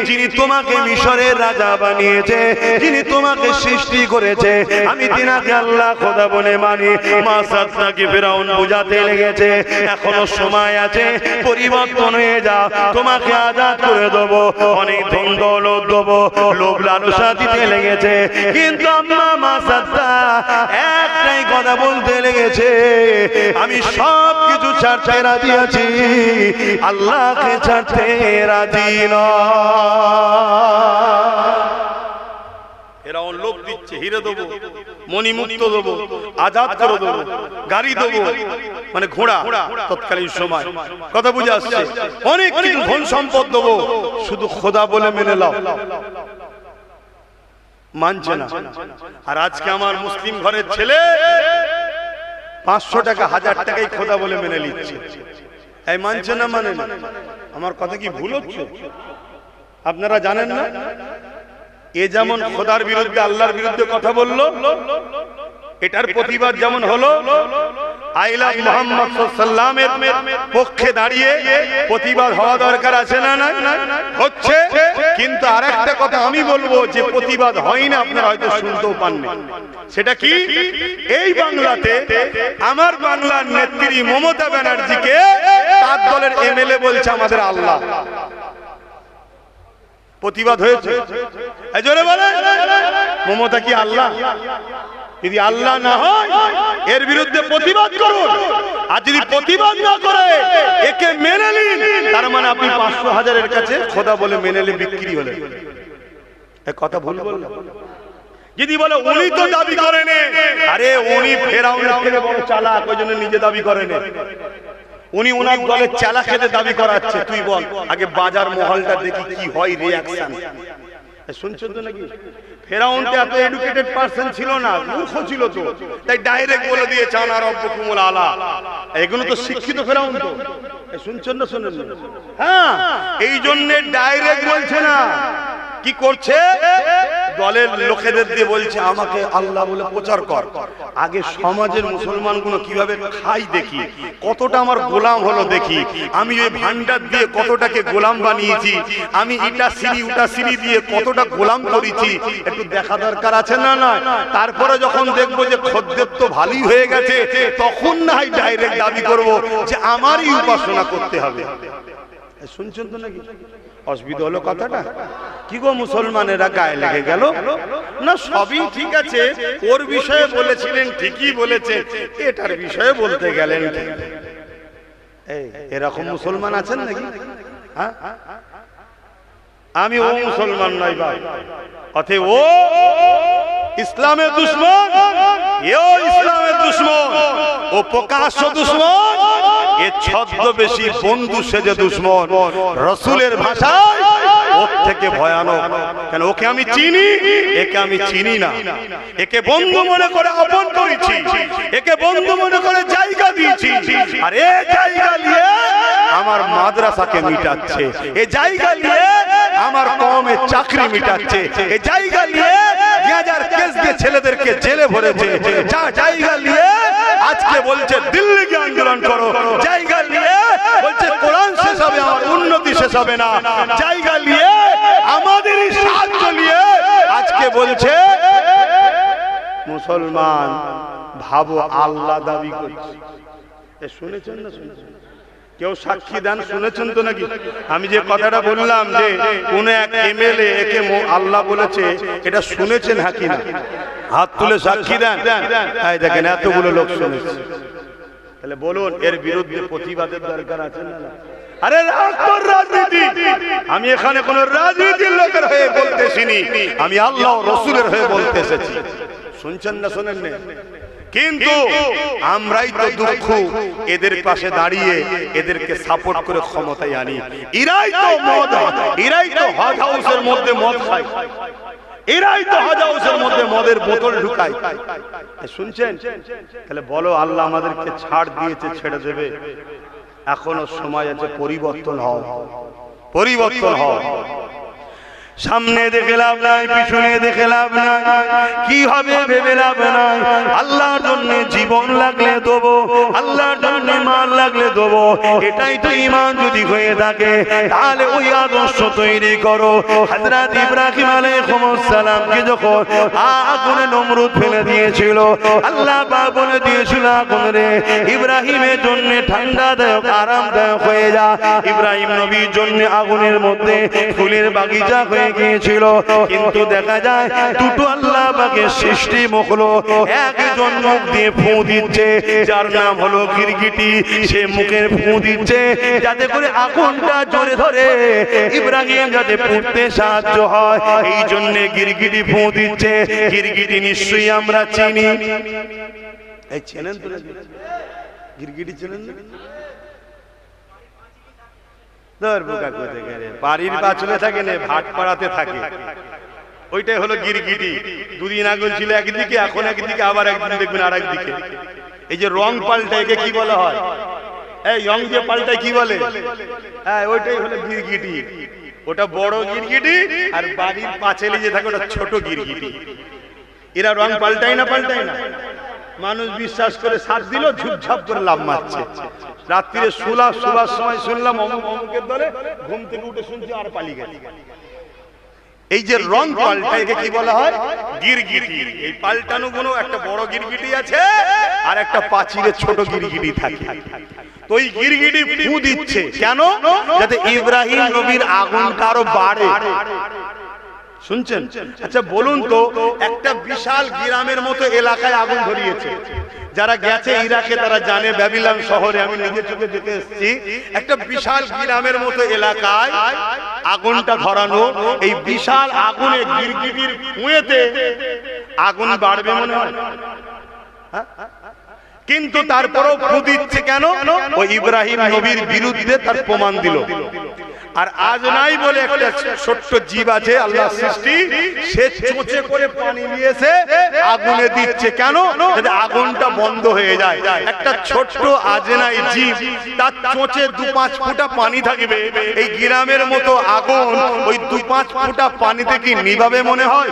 যিনি তোমাকে মিশরের রাজা বানিয়েছে, যিনি তোমাকে সৃষ্টি করেছে, আমি তিনাকে আল্লাহ খোদা বলে মানি। মাসাত্তাকে ফেরাউন বুঝাতে লেগেছে, এখনো সময় আছে, পরিবর্তন হয়ে যাও, তোমাকে আজাদ করে দেবো, অনেক ধন দৌলত দেবো, লোভ লালসা দিতে লেগেছে। কিন্তু আম্মা মাসাত্তা একটাই কথা বলতে লেগেছে, আমি সব কিছু ছাড়তে রাজি আছি, আল্লাহকে ছাড়তে রাজি নয়। ফেরাউন লোভ দিচ্ছে, হিরে দেবো, মণিমুক্ত দেবো, আজাদ করে দেবো, গাড়ি দেবো, মানে ঘোড়া তৎকালীন সময়, কথা বুঝে আসছে, অনেক কিছু ধন সম্পদ দেবো, শুধু খোদা বলে মেনে নাও। মানছে না। আর আজকে আমার মুসলিম ঘরের ছেলে 500 টাকা 1000 টাকাই খোদা বলে মেনে নিচ্ছে। এই মানছে না, মানে না। আমার কথা কি ভুল হচ্ছে? আপনারা জানেন না, এ যেমন খোদার বিরুদ্ধে আল্লাহর বিরুদ্ধে কথা বললো, এটার প্রতিবাদ যেমন হলো, আইলা মুহাম্মদ সাল্লাল্লাহু আলাইহি ওয়াসাল্লামের পক্ষে দাঁড়িয়ে প্রতিবাদ হওয়া দরকার আছে না? না হচ্ছে। কিন্তু আরেকটা কথা আমি বলবো, যে প্রতিবাদ হয় না, আপনারা হয়তো শুনতেও পাননি। সেটা কি? এই বাংলাতে আমার বাংলার নেত্রী মমতা ব্যানার্জিকে তার দলের এমএলএ বলছে আমাদের আল্লাহ। প্রতিবাদ হয়েছে? এই জোরে বলেন, মমতা কি আল্লাহ? যদি আল্লাহ না হয় এর বিরুদ্ধে প্রতিবাদ করুন, আর যদি প্রতিবাদ না করে একে মেনে নিন, তার মানে আপনি 500,000-এর কাছে খোদা বলে মেনে নিয়ে বিক্রি হলেন। এই কথা ভুল বললাম? যদি বলে উনি তো দাবি করেন, আরে উনি ফেরাউনের থেকে বড় চালাক, ওই জন্য নিজে দাবি করেন। উনি ওনার দলের চালা খেতে দাবি করাচ্ছে। তুই বল আগে বাজার মহলটা দেখি কি হয় রিয়াকশন। শুনছেন তো নাকি? ফেরাউন তো এত এডুকেটেড পারসন ছিল না, মূর্খ ছিল তো, তাই ডাইরেক্ট বলে দিয়েছে আনা রব্বুকুমুল আলা। এগুলো তো শিক্ষিত ফেরাউন তো। শুনছেন না? শুনেন না? হ্যাঁ, এই জন্য ডাইরেক্ট বলছে না, কি করছে? দলের লোকেদের দিয়ে বলছে আমাকে আল্লাহ বলে প্রচার কর। আগে সমাজের মুসলমানগুলো কিভাবে খাই দেখি, কতটা আমার গোলাম হলো দেখি, আমি ওই ভান্ডার দিয়ে কতটাকে গোলাম বানিয়েছি, আমি ইটা সিঁড়ি উটা সিঁড়ি দিয়ে কতটা গোলাম করেছি, একটু দেখা দরকার আছে না? না। তারপরে যখন দেখবো যে খদ্দের তো ভালোই হয়ে গেছে, তখন না হয় ডাইরেক্ট দাবি করব যে আমারই উপাসনা করতে হবে। শুনছেন তো নাকি? অসুবিধা হলো কথাটা? কি গো মুসলমানেরা গায়ে লেগে গেল না? সবই ঠিক আছে, ওর বিষয়ে বলেছিলেন ঠিকই বলেছে, এটার বিষয়ে বলতে গেলেন। এরকম মুসলমান আছেন নাকি? হ্যাঁ, আমি ও মুসলমান নই ভাই, অতএব ও ইসলামের দুশমন, এও ইসলামের দুশমন, ও প্রকাশ্য দুশমন, এ ছদ্মবেশী বন্ধু সেজে দুশমন। রাসূলের ভাষায় ওর থেকে ভয়ানক। কেন? ওকে আমি চিনি, একে আমি চিনি না। একে বন্ধু মনে করে আপন করেছি, একে বন্ধু মনে করে জায়গা দিয়েছি, আর এই জায়গা নিয়ে আমার মাদ্রাসাকে মিটাচ্ছে, এই জায়গা নিয়ে আমার কওমের চাকরি মিটাচ্ছে, এই জায়গা নিয়ে 2000 কেস দিয়ে ছেলেদেরকে জেলে ভরেছে, যা জায়গা নিয়ে আজকে বলছে দিল্লিকে আন্দোলন করো, জায়গা নিয়ে বলছে কোরআন শেষ হবে, আমার উন্নতি শেষ হবে না, জায়গা নিয়ে আমাদেরই সাহায্য নিয়ে আজকে বলছে মুসলমান ভাবো আল্লাহ দাবি করছে। শুনেছেন না? শুনেছেন? কেউ সাক্ষী দেন? শুনেছেন তো নাকি? আমি যে কথাটা বললাম যে কোন এক এমএলএ একে আল্লাহ বলেছে, এটা শুনেছেন হ্যাঁ কি না? হাত তুলে সাক্ষী দেন। এই দেখেন এতগুলো লোক শুনেছে। তাহলে বলুন এর বিরুদ্ধে প্রতিবাদের দরকার আছে না? আরে রাজনীতি, আমি এখানে কোন রাজনীতির লোকের হয়ে বলতেছি, আমি আল্লাহ রাসূলের হয়ে বলতে এসেছি। শুনছেন না? শোনেন না? কিন্তু আমরাই তো দুঃখ এদের পাশে দাঁড়িয়ে এদেরকে সাপোর্ট করে ক্ষমতায় আনি। এরাই তো হজ হাউসের মধ্যে মদ খায়, এরাই তো হজ হাউসের মধ্যে মদের বোতল ঢুকায়। শুনছেন? তাহলে বলো আল্লাহ আমাদেরকে ছাড় দিয়েছে, ছেড়ে দেবে? এখনো সময় আছে, পরিবর্তন হও, পরিবর্তন হও। সামনে দেখে লাভ নাই, পিছনে দেখে লাভ নাই, কি হবে ভেবে লাভ নাই। আল্লাহর জন্য জীবন লাগলে দেবো, আল্লাহর জন্য মাল লাগলে দেবো। এটাই তো ঈমান যদি হয়ে থাকে, তাহলে ওই আদর্শ তৈরি করো। হযরত ইব্রাহিম আলাইহিস সালামকে যখন আগুনে নমরুদ ফেলে দিয়েছিল, আল্লাহ পাক বলে দিয়েছিল আগুন রে ইব্রাহিমের জন্য ঠান্ডাদায়ক আরামদায়ক হয়ে যা। ইব্রাহিম নবীর জন্য আগুনের মধ্যে ফুলের বাগিচা হয়ে গিয়েছিল। কিন্তু দেখা যায় দুটো আল্লাহ পাকের সৃষ্টি মখলুক একজন মুখ দিয়ে ফু দিচ্ছে, যার নাম হলো গিরগিটি। সে মুখের ফু দিচ্ছে যাতে করে আগুনটা জোরে ধরে ইব্রাহিম যাতে পুড়তে সাহায্য হয়, এই জন্য গিরগিটি ফু দিচ্ছে। গিরগিটি নিশ্চয়ই আমরা চিনি, এই চেনেন তো? গিরগিটি চেনেন না? বাড়ির বাছলে থাকে না, ভাট পাড়াতে থাকে, ওইটাই হলো গিরগিটি। দুদিন আগে ছিল একদিকে, এখন একদিকে, আবার একদিন দেখবেন আর একদিকে। এই যে রং পাল্টায় একে কি বলা হয়? এই রং যে পাল্টায় কি বলে? হ্যাঁ, ওইটাই হলো গিরগিটি। ওটা বড় গিরগিটি, আর বাড়ির পাঁচিলে যে থাকে ওটা ছোট গিরগিটি। এরা রং পাল্টায় না, পাল্টায় না। মানুষ বিশ্বাস করে সাথ দিল, ঝুপঝাপ করে লাভ মারছে। রাত্রিরে শোবার সময় শুনলাম অমুকের দলে, ঘুম থেকে উঠে শুনছি আর পালিয়ে গেছে। এই যে রং পাল্টা, একে কি বলা হয়? গিরগিটি। এই পাল্টানো গুলো একটা বড় গিরগিটি আছে আর একটা পাঁচিলে ছোট গিরগিটি থাকে। তো ওই গিরগিটি ফু দিচ্ছে কেন? যাতে ইব্রাহিম নবীর আগুনটা আরো বাড়ে। শুনছেন? আচ্ছা বলুন তো, একটা বিশাল গ্রামের মতো এলাকায় আগুন ধরিয়েছে। যারা গেছে ইরাকে তারা জানে, ব্যাবিলন শহরে আমি নিজে চোখে দেখে এসেছি। একটা বিশাল গ্রামের মতো এলাকায় আগুনটা ধরানো, এই বিশাল আগুনে গিরগিটির ফুঁয়েতে আগুন বাড়বে মনে হয়? কিন্তু তারপরও ফু দিচ্ছে কেন? ও ইব্রাহিম নবীর বিরুদ্ধে তার প্রমাণ দিল। আর আজ নাই বলে একটা ছোট্ট জীব আছে আল্লাহ সৃষ্টি, সে চোঁচে করে পানি নিয়েছে আগুনে দিচ্ছে কেন? যাতে আগুনটা বন্ধ হয়ে যায়। একটা ছোট্ট আজনাই জীব, তার চোঁচে 2-5 ফোঁটা পানি থাকবে। এই গ্রামের মতো আগুন ওই 2-5 ফোঁটা পানিতে কি নিভাবে মনে হয়?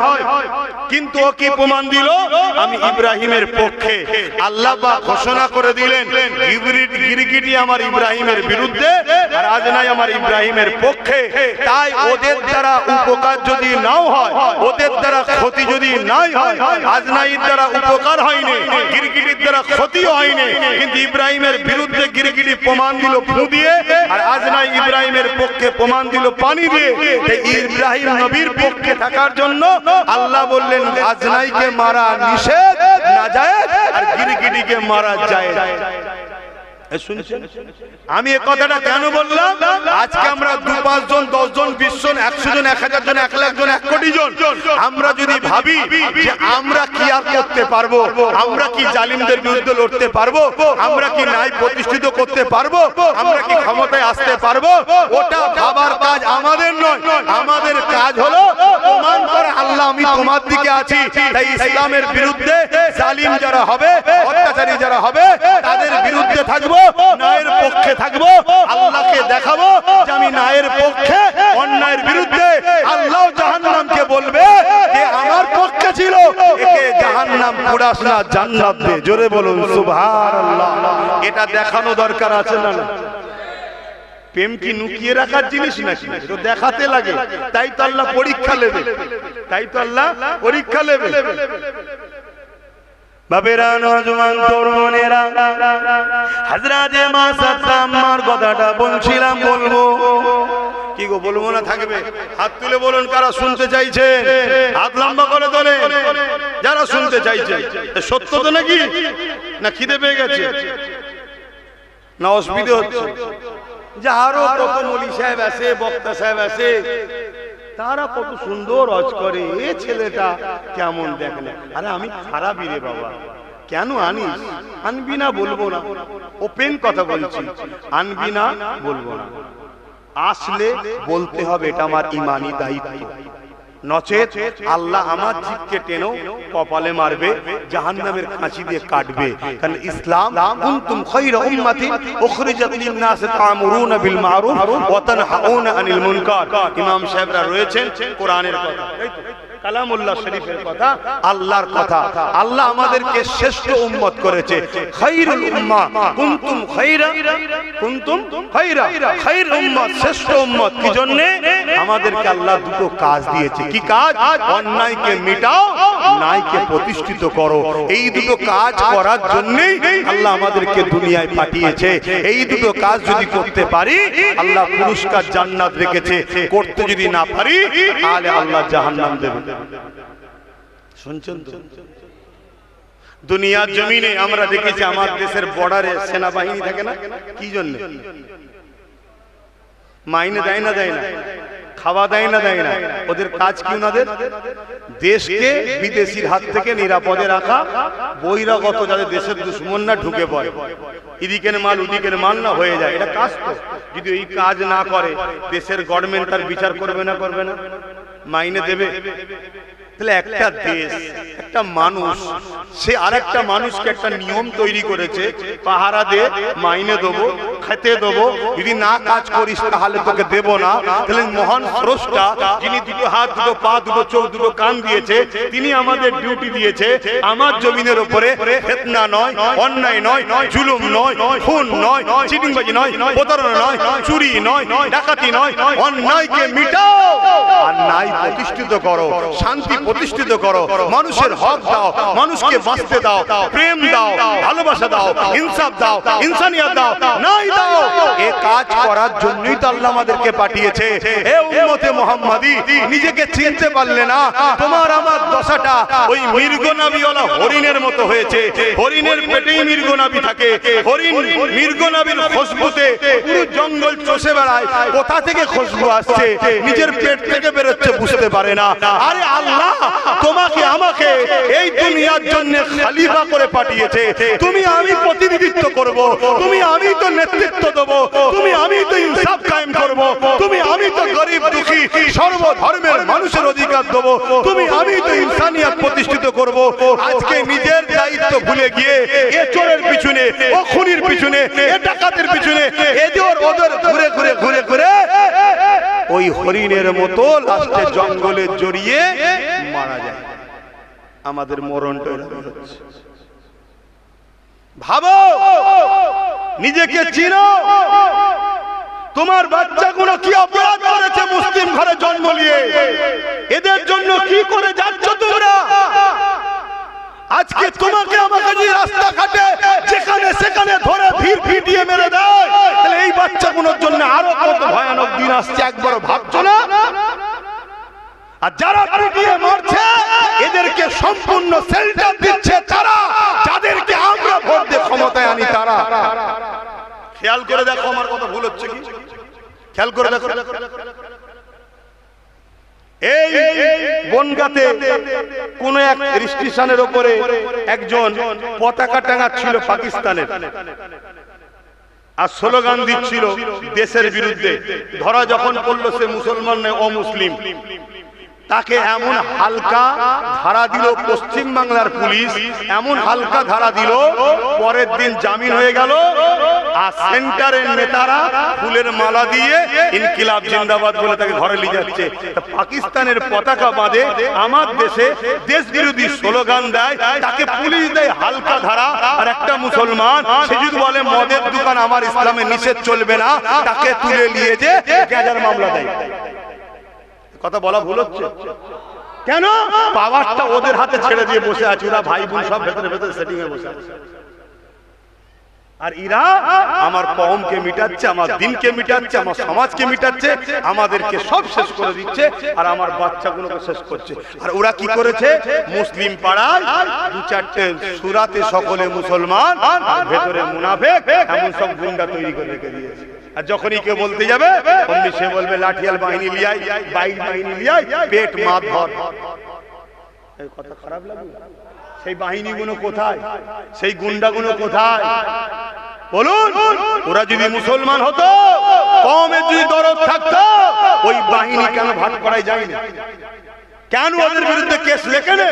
কিন্তু ও কি প্রমাণ দিল? আমি ইব্রাহিমের পক্ষে। আল্লাহ পাক ঘোষণা করে দিলেন গিরগিটি আমার ইব্রাহিমের বিরুদ্ধে, আর আজনাই আমার ইব্রাহিমের পক্ষে। তাই ওদের দ্বারা উপকার যদি নাও হয়, ওদের দ্বারা ক্ষতি যদি নাই হয়, আজনাইয়ের দ্বারা উপকার হয়নি, গিরগিটির দ্বারা ক্ষতিও হয়নি, কিন্তু ইব্রাহিমের বিরুদ্ধে গিরগিটি প্রমাণ দিল ফু দিয়ে, আর আজনাই ইব্রাহিমের পক্ষে প্রমাণ দিল পানি দিয়ে। ইব্রাহিম নবীর পক্ষে থাকার জন্য আল্লাহ বললেন আজনাইকে মারা নিষেধ না যায়, আর গিরগিটিকে মারা যায়। শুনছেন? আমি এই কথাটা কেন বললাম? আজকে আমরা 2-5 জন, 10 জন, 20 জন, 100 জন, 1000 জন, 1 লাখ জন, 1 কোটি জন, আমরা যদি ভাবি যে আমরা কি আর করতে পারবো, আমরা কি জালিমদের বিরুদ্ধে লড়তে পারবো, আমরা কি ন্যায় প্রতিষ্ঠিত করতে পারবো, আমরা কি ক্ষমতায় আসতে পারবো, ওটা ভাবার কাজ আমাদের নয়। আমাদের কাজ হলো প্রমাণ করা আল্লাহ আমি তোমার দিকে আছি। তাই ইসলামের বিরুদ্ধে জালিম যারা হবে, অত্যাচারী যারা হবে, তাদের বিরুদ্ধে থাকবো, ন্যায়ের পক্ষে থাকবো। আল্লাহকে দেখাবো যে আমি ন্যায়ের পক্ষে, অন্যায়ের বিরুদ্ধে। আল্লাহ জাহান্নামকে বলবে যে আমার পক্ষে ছিল, একে জাহান্নাম পুরাস না, জান্নাত দে। জোরে বলুন সুবহানাল্লাহ। এটা দেখানো দরকার আছে না? প্রেম কি লুকিয়ে রাখার জিনিস নাকি? তো দেখাতে লাগে। তাই তো আল্লাহ পরীক্ষা নেবে, তাই তো আল্লাহ পরীক্ষা নেবে। বাবেরা, নওজওয়ান তরুণেরা, হযরতে মা সাদ্দামার কথাটা বলছিলাম, বলবো কি গো? বলবো না থাকবে? হাত তুলে বলুন কারা শুনতে চাইছে, হাত লম্বা করে তোলেন যারা শুনতে চাইছে। সত্য তো নাকি? না খিদে পেয়ে গেছে, না অসুবিধা হচ্ছে? যে আরো কত মৌলী সাহেব আছে, বক্তা সাহেব আছে, তারা কত সুন্দর ওয়াজ করে, এ ছেলেটা কেমন দেখলে। আরে আমি খারাপই রে বাবা, কেন আনিস? আনবি না বলবো না, ওপেন কথা বলছি, আনবি না বলবো না, আসলে বলতে হবে, এটা আমার ঈমানি দায়িত্ব। নচেত আল্লাহ আমার জিভকে টেনেও কপালে মারবে, জাহান্নামের কাঁচি দিয়ে কাটবে। কারণ ইসলাম কুনতুম খায়রা উম্মাতিন উখরিজাত লিন-নাস তা'মুরুনা বিল মা'রুফ ওয়া তানহাউনা আনিল মুনকার। ইমাম সাহেবরা রয়েছেন, কোরআনের কথা, কালামুল্লাহ শরীফের কথা, আল্লাহর কথা। আল্লাহ আমাদেরকে শ্রেষ্ঠ উম্মত করেছে, খায়রুল উম্মাহ, কুনতুম খায়রা, কুনতুম খায়রা, খায়র উম্মত, শ্রেষ্ঠ উম্মত। কি জন্য? আমাদেরকে আল্লাহ দুটো কাজ দিয়েছে। কি কাজ? অন্যায়কে মিটাও, ন্যায়কে প্রতিষ্ঠিত করো। এই দুটো কাজ করার জন্যই আল্লাহ আমাদেরকে দুনিয়ায় পাঠিয়েছে। এই দুটো কাজ যদি করতে পারি, আল্লাহ পুরস্কার জান্নাত রেখেছে। করতে যদি না পারি, তাহলে আল্লাহ জাহান্নাম দেবে। শুনছেন তো? দুনিয়ার জমিনে আমরা দেখেছি আমার দেশের বর্ডারে সেনাবাহিনী থাকে না, কি জন্য? মাইনে দেয় না, দেয় না, খাওয়া দেয় না, দেয় না। ওদের কাজ কি? ওনাদের দেশকে বিদেশির হাত থেকে নিরাপদে রাখা, বহিরাগত যাদের দেশের দুশ্মন না ঢুকে পড়ে, এদিকের মাল ওদিকের মাল না হয়ে যায়, এটা কাজ তো। যদি এই কাজ না করে, দেশের গভর্নমেন্ট তার বিচার করবে না? করবে না? মাইনে দেবে? তাহলে একটা দেশ, একটা মানুষ, সে আরেকটা মানুষকে একটা নিয়ম তৈরি করেছে, পাহারা দে, মাইনে দেবো, খেতে দেবো, যদি না কাজ করিস তাহলে তোকে দেব না। তাহলে মহান স্রষ্টা, যিনি দুটো হাত, দুটো পা, দুটো চোখ, দুটো কান দিয়েছে, তিনি আমাদের ডিউটি দিয়েছে আমার জমিনের উপরে ফিতনা নয়, অন্যায় নয়, জুলুম নয়, খুন নয়, চিটিংবাজি নয়, প্রতারণা নয়, চুরি নয়, ডাকাতি নয়, অন্যায়কে মিটাও আর ন্যায় প্রতিষ্ঠিত করো, শান্তি প্রতিষ্ঠিত করো, মানুষের হক দাও, মানুষকে বাঁচতে দাও, প্রেম দাও, ভালোবাসা দাও, ইনসাফ দাও, ইনসানিয়ত দাও, নাই দাও। এই কাজ করার জন্যই তো আল্লাহ আমাদেরকে পাঠিয়েছে। হে উম্মতে মুহাম্মাদি, নিজেকে চিনতে পারলে না, তোমার আমার দশাটা ওই মৃগনাভিওয়ালা হরিণের মতো হয়েছে। হরিণের পেটেই মৃগনাভি থাকে, হরিণ মৃগনাভির খুশবুতে পুরো জঙ্গল চষে বেড়ায়, কোথা থেকে খুশবু আসছে নিজের পেট থেকে বেরোচ্ছে বুঝতে পারে না। আরে আল্লাহ তোমাকে আমাকে এই দুনিয়ার জন্য খলিফা করে পাঠিয়েছে। তুমি আমি প্রতিনিধিত্ব করব, তুমি আমি তো নেতৃত্ব দেব, তুমি আমি তো ইনসাফ কায়েম করব, তুমি আমি তো গরিব দুঃখী সর্ব ধর্মের মানুষের অধিকার দেব, তুমি আমি তো ইনসানিয়ত প্রতিষ্ঠিত করব। আজকে নিজের দায়িত্ব ভুলে গিয়ে এ চোরের পিছনে, ও খুনির পিছনে, এ ডাকাতের পিছনে, এদের ওদের ঘুরে ঘুরে ঘুরে ঘুরে ওই হরিণের মতো লাস্টে জঙ্গলে জড়িয়ে মারা যায়। আমাদের মরণটা হচ্ছে। ভাবো, নিজেকে চিনো, তোমার বাচ্চাগুলো কি অপরাধ করেছে মুসলিম ঘরে জন্ম নিয়ে, এদের জন্য কি করে যাচ্ছ তোমরা? আজকে তোমাকে আমাকে যে রাস্তাঘাটে যেখানে সেখানে ধরে ভিড় ভিড়িয়ে মেরে দেয়, তাহলে এই বাচ্চাগুলোর জন্য আরো কত ভয়ানক দিন আসছে একবার ভাবছো না? আর যারা পিটিয়ে মারছে, এদেরকে সম্পূর্ণ শেল্টার দিচ্ছে তারা, যাদেরকে আমরা ভোট দিয়ে ক্ষমতায় আনি তারা। খেয়াল করে দেখো, আমার কথা ভুল হচ্ছে কি? খেয়াল করে দেখো, এই বনগাঁতে কোন এক রেজিস্ট্রেশনের উপরে একজন পতাকা টাঙাচ্ছিল পাকিস্তানের, আর স্লোগান দিচ্ছিল দেশের বিরুদ্ধে। ধরা যখন পড়লো সে মুসলমান নয়, অমুসলিম, তাকে এমন হালকা ধারা দিল পশ্চিম বাংলার পুলিশ, এমন হালকা ধারা দিল, পরের দিন জামিন হয়ে গেল। আর সেন্টারের নেতারা ফুলের মালা দিয়ে ইনকিলাব জিন্দাবাদ বলে তাকে ঘরে নিয়ে যাচ্ছে। পাকিস্তানের পতাকা বাঁধে আমার দেশে দেশ বিরোধী স্লোগান দেয়, তাকে পুলিশ দেয় হালকা ধারা। আর একটা মুসলমান সে যদি বলে মদের দোকান আমার ইসলামে নিষেধ চলবে না, তাকে তুলে নিয়ে যে গ্যাজার মামলা দেয়। কথা বলা ভুল হচ্ছে কেন? পাওয়ারটা ওদের হাতে ছেড়ে দিয়ে বসে আছে, ওরা ভাই বোন সব ভেতরে ভেতরে সেটিং এ বসে আছে। আর এরা আমার কওমকে মিটাচ্ছে, আমার দিনকে মিটাচ্ছে, আমার সমাজকে মিটাচ্ছে, আমাদেরকে সব শেষ করে দিচ্ছে, আর আমার বাচ্চাগুলোকে শেষ করছে। আর ওরা কি করেছে? মুসলিম পাড়ায় দু চারটে সুরাতে সকলে মুসলমান, আর ভেতরে মুনাফিক, এমন সব গুন্ডা তৈরি করে রেখে দিয়েছে। আর যখনই কেউ বলতে যাবে অমনি সে বলবে লাঠিয়াল বাহিনী লিয়াই, বাইক বাহিনী লিয়াই, পেট মাত ভর। এই কথা খারাপ লাগে? সেই বাহিনীগুলো কোথায়? সেই গুন্ডাগুলো কোথায়? বলুন। ওরা যদি মুসলমান হতো, কওমের যদি দরদ থাকতো, ওই বাহিনী কেন ভাট করাই যায় না? কেন ওদের বিরুদ্ধে কেস লেখে না?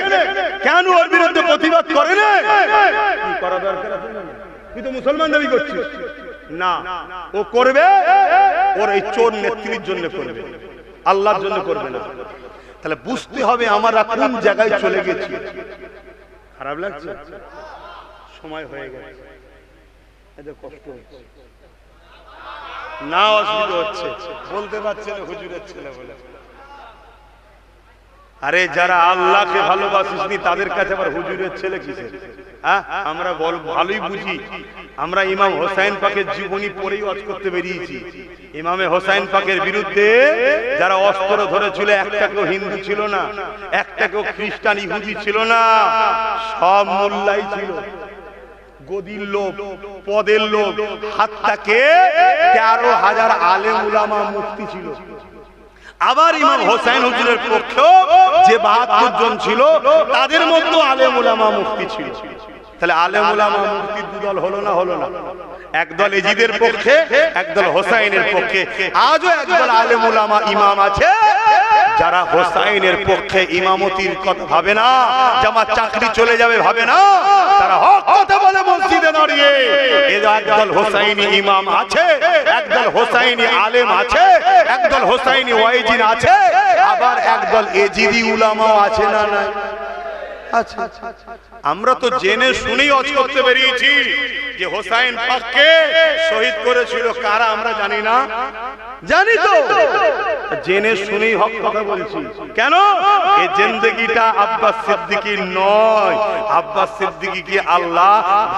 কেন ওর বিরুদ্ধে প্রতিবাদ করে না? কি করা দরকার আছে? তুই তো মুসলমান দাবি করছিস না, ও করবে ওর এই চোর নেত্রীর জন্য করবে, আল্লাহর জন্য করবে না। তাহলে বুঝতে হবে আমরা কোন জায়গায় চলে গেছি। খারাপ লাগছে? সময় হয়ে গেছে, এদের কষ্ট হচ্ছে না, অসুবিধা হচ্ছে, বলতে পারছে না হুজুরের ছেলে বলে। আরে যারা আল্লাহকে ভালোবাসিসনি তাদের কাছে আবার হুজুরের ছেলে কিসের? হ্যাঁ, আমরা ভালোই বুঝি। আমরা ইমাম হোসাইন পাকের জীবনী পড়েই ওয়াজ করতে বেরিয়েছি। ইমামে হোসাইন পাকের বিরুদ্ধে যারা অস্ত্র ধরেছিল, একটা কেউ হিন্দু ছিল না, একটা কেউ খ্রিস্টান ইহুদি ছিল না, সব মোল্লাই ছিল, গদির লোক, পদের লোক। হাত্তাকে 13,000 আলেম উলামা মুফতি ছিল। আবার ইমাম হোসেন হুজুরের পক্ষেও যে 72 জন ছিল, তাদের মধ্যে আলেম উলামা মুফতি ছিল। তাহলে আলেম উলামা মুফতি দুদল হলো না? হলো না? একদল এজিদের পক্ষে, একদল হোসাইনের পক্ষে। আজও একদল আলেম উলামা ইমাম আছে যারা হোসাইনের পক্ষে ইমামতির কথা ভাবে না, যে আমার চাকরি চলে যাবে ভাবে না, তারা হক কথা বলে মসজিদে দাঁড়িয়ে। একদল হোসাইনি ইমাম আছে, একদল হোসাইনি আলেম আছে, একদল হোসাইনি ওয়াইজিন আছে, আবার একদল এজিদি উলামাও আছে না? নাই? আচ্ছা, আমরা তো জেনে শুনেই ওয়াজ করতে বেরিয়েছি যে হোসাইন পাককে শহীদ করেছিল কারা আমরা জানি না? জানি তো, জেনে শুনেই হক কথা বলছি। কেন? এই জিন্দেগিটা আব্বাস সিদ্দিকীর নয়, আব্বাস সিদ্দিকীকে আল্লাহ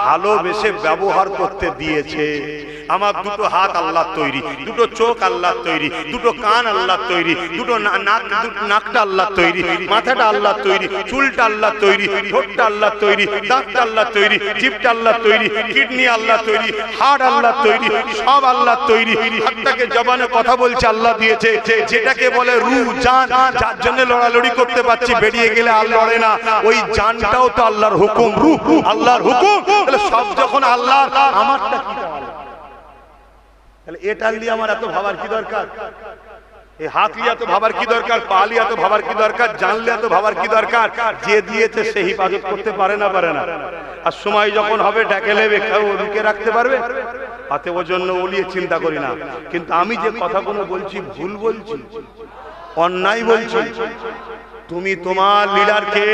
ভালোবেসে ব্যবহার করতে দিয়েছে। আমার দুটো হাত আল্লাহর তৈরি, দুটো চোখ আল্লাহর তৈরি, দুটো কান আল্লাহর তৈরি, দুটো নাকটা আল্লাহর তৈরি, মাথাটা আল্লাহর তৈরি, চুলটা আল্লাহর তৈরি, ঠোঁটটা আল্লাহর তৈরি, দাঁতটা আল্লাহর তৈরি, জিভটা আল্লাহর তৈরি, কিডনি আল্লাহর তৈরি, হাড় আল্লাহর তৈরি, সব আল্লাহর তৈরি। হাতটাকে জবানে কথা বলছে আল্লাহ দিয়েছে, যেটাকে বলে রূহ, জান, যার জন্য লড়ালড়ি করতে পারছি, বেরিয়ে গেলে আর লড়ে না, ওই জানটাও তো আল্লাহর হুকুম, রূহ আল্লাহর হুকুম। তাহলে সব যখন আল্লাহর, আমারটা কি? তাহলে এটা নিয়ে আমার এত ভাবার কি দরকার? এই হাত লিয়া তো ভাবার কি দরকার? পা লিয়া তো ভাবার কি দরকার? জানলে তো ভাবার কি দরকার? যে দিয়েছে সে হিফাজত করতে পারে না? পারে না? আর সময় যখন হবে ডেকে নেবে, কেউ রুকে রাখতে পারবে? হাতে ওর জন্য ওলিয়ে চিন্তা করি না। কিন্তু আমি যে কথাগুলো বলছি ভুল বলছি, অন্যায় বলছি। তুমি তোমার লিডারকে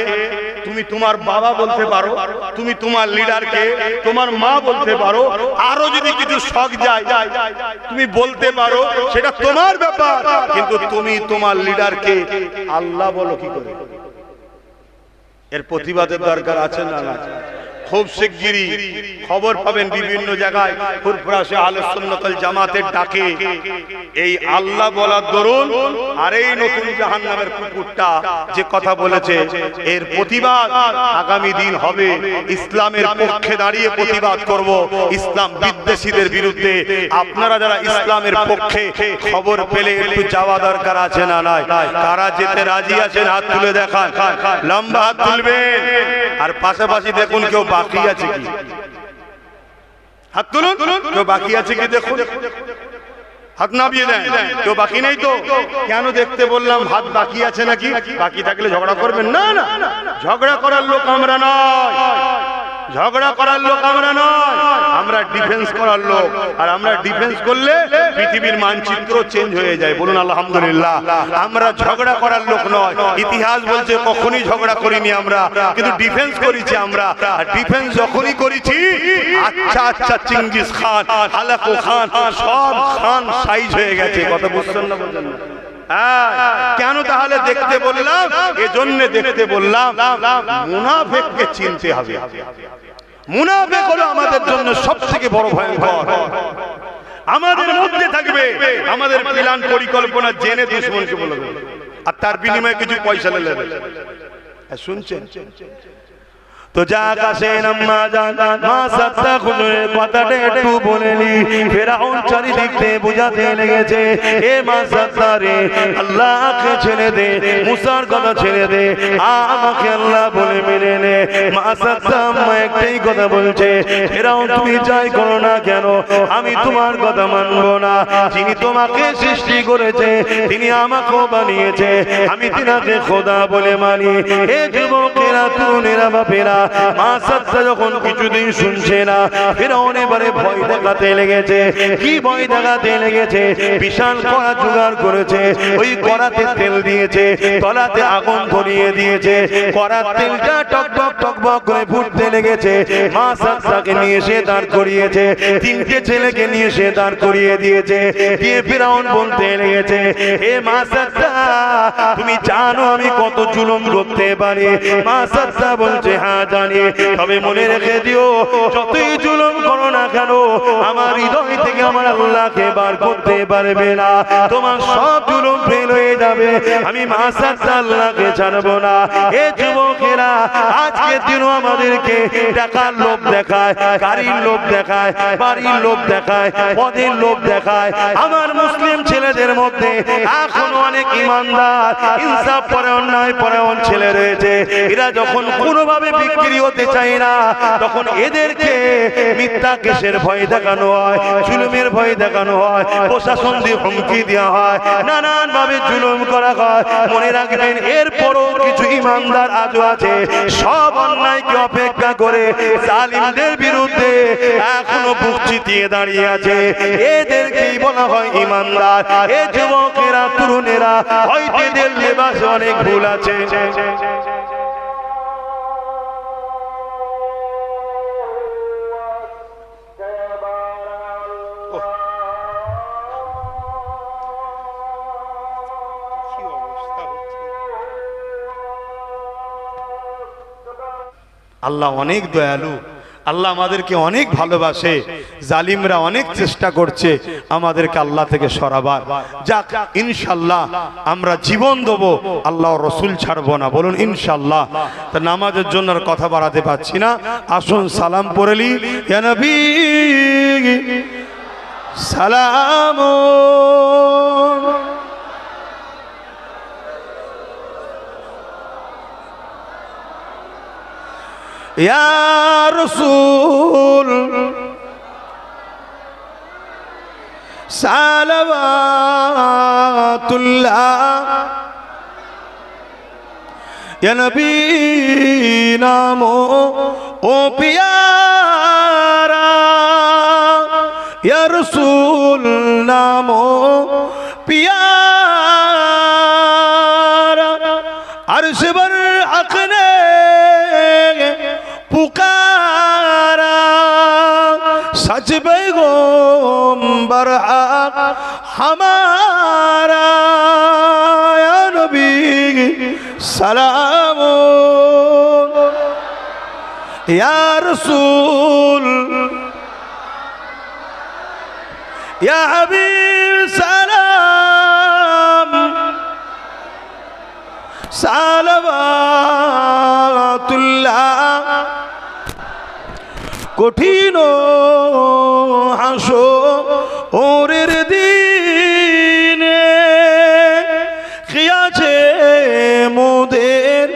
তুমি তোমার বাবা বলতে পারো, তুমি তোমার লিডারকে তোমার মা বলতে পারো, আরো যদি কিছু শখ যায় তুমি বলতে পারো, সেটা তোমার ব্যাপার। কিন্তু তুমি তোমার লিডারকে আল্লাহ বলো কি করে? এর প্রতিবাদের দরকার আছে না? না। খুব শিগগিরই খবর পাবেন বিভিন্ন জায়গায় ফুরফুরাশে আহলে সুন্নাত ওয়াল জামাতের ডাকে এই আল্লাহ বলার দরুন আর এই নতুন জাহান্নামের কুকুরটা যে কথা বলেছে, এর প্রতিবাদ আগামী দিন হবে। ইসলামের পক্ষে দাঁড়িয়ে প্রতিবাদ করব, ইসলাম বিদ্বেষীদের বিরুদ্ধে। আপনারা যারা ইসলামের পক্ষে খবর পেলে একটু যাওয়া দরকার আছে না? নাই? কারা যেতে রাজি আছেন হাত তুলে দেখান, লম্বা হাত তুলবেন। আর পাশাপাশি দেখুন কেউ বাকি আছে কি? হাত তুলুন। কেউ বাকি আছে কি দেখুন, হাত নামিয়ে দেন। কেউ বাকি নেই তো? কেন দেখতে বললাম হাত বাকি আছে নাকি? বাকি থাকলে ঝগড়া করবেন না? না, ঝগড়া করার লোক আমরা নয়, ঝগড়া করার লোক আমরা নয়, আমরা ডিফেন্স করার লোক। আর আমরা ডিফেন্স করলে পৃথিবীর মানচিত্র চেঞ্জ হয়ে যায়। বলুন আলহামদুলিল্লাহ। আমরা ঝগড়া করার লোক নয়। ইতিহাস বলছে কখনোই ঝগড়া করিনি আমরা, কিন্তু ডিফেন্স করেছি আমরা। আর ডিফেন্স যখনই করেছি, আচ্ছা আচ্ছা চিঙ্গিস খান, হালাকু খান, সব খান সাইজ হয়ে গেছে। কথা বুঝছেন না? বুঝছেন না? কেন তাহলে দেখতে বললাম? এজন্য দেখতে বললাম, মুনাফিককে চিনতে হবে। মুনাফিক হলো আমাদের জন্য সবথেকে বড় ভয়ঙ্কর। আমাদের মধ্যে থাকবে আমাদের প্ল্যান পরিকল্পনা জেনে দুশমনকে বলবে, আর তার বিনিময়ে কিছু পয়সা নেবে। শুনছেন তো? যা কাছে নাম্মা জান মা সাত্তা খুলে কথাটা একটু বলে নি। ফেরাউন চারিদিক থেকে বুঝাতে লেগেছে, এ মা সাদ্দারে আল্লাহকে ছেড়ে দে, মুসার কথা ছেড়ে দে, আমাকে আল্লাহ বলে মেনে নে। মা সাদ্দাম একটাই কথা বলছে, ফেরাউন তুমি যাই করো না কেন আমি তোমার কথা মানবো না। যিনি তোমাকে সৃষ্টি করেছে তিনি আমাকেও বানিয়েছে, আমি তিনাকে খোদা বলে মানি। এ যুবকেরা, তরুণেরা, বাপেরা, মা সাদ্দা যখন কিছুদিন শুনছে না, ফেরাউন এবারে ভয় দেখাতে লেগেছে। কি ভয় দেখাতে লেগেছে? বিশাল কড়া জোগাড় করেছে, ওই কড়াতে তেল দিয়েছে, তলাতে আগুন ধরিয়ে দিয়েছে, কড়ার তেলটা টকবক টকবক করে ফুটতে লেগেছে। মা সাদ্দাকে নিয়ে এসে দাঁড় করিয়েছে, তিনটে ছেলেকে নিয়ে এসে দাঁড় করিয়ে দিয়েছে। দিয়ে ফেরাউন বলতে লেগেছে, এ মা সাদ্দা তুমি জানো আমি কত জুলুম করতে পারি? মা সাদ্দা বলছে, হ্যাঁ জানি, তবে মনে রেখে দিও যতই জুলুম করো না কেন আমার হৃদয় থেকে আমার আল্লাহকে বার করতে পারবে না। তোমার সব জুলুম ফেল হয়ে যাবে, আমি মা সাদ্দা আল্লাহকে ছাড়বো না। এ যুবকেরা, আজকে দিনও আমাদেরকে টাকার লোভ দেখায়, গাড়ির লোভ দেখায়, বাড়ির লোভ দেখায়, পদের লোভ দেখায়। আমার মুসলিম ছেলেদের মধ্যে এখনো অনেক ইমানদার, ইনসাফ পরায়ণ, ন্যায় পরায়ণ ছেলে রয়েছে। এরা যখন কোনোভাবে বিক্রি হতে চায় না, তখন এদেরকে মিথ্যা কেসের ভয় দেখানো হয়, জুলুমের ভয় দেখানো হয়, প্রশাসন দিয়ে হুমকি দেওয়া হয়, নানান ভাবে জুলুম করা হয়। মনে রাখবেন, এরপরও কিছু ইমানদার আজও আছে, সব অন্যায়কে অপেক্ষা করে জালিমদের বিরুদ্ধে এখনো বুক চিতিয়ে দাঁড়িয়ে আছে। এদেরকেই বলা হয় ইমানদার। এ যুবকেরা, তরুণেরা, হয়তো এদের লেবাস অনেক ভুল আছে। আল্লাহ অনেক দয়ালু, আল্লাহ আমাদেরকে অনেক ভালোবাসে। জালিমরা অনেক চেষ্টা করছে আমাদেরকে আল্লাহ থেকে সরাবার। যাক, ইনশাল্লাহ আমরা জীবন দেবো, আল্লাহ রসুল ছাড়বো না, বলুন ইনশাল্লাহ। তা নামাজের জন্য আর কথা বাড়াতে পারছি না, আসুন সালাম পড়েলি। ইয়া নবী সালাম, ইয়া রাসূল সালাওয়াতুল্লাহ, ইয়া নবী নামো ও পিয়ারা, ইয়া রাসূল নামো পিয়ারা, अर्श पर हक ने पुकारा, सच पैगंबर हक हमारा, या नबी सलाम, या रसूल, या हबीब सलाम, সালাওয়াতুল্লাহ। কঠিন হাসরের দিনে কি আছে মোদের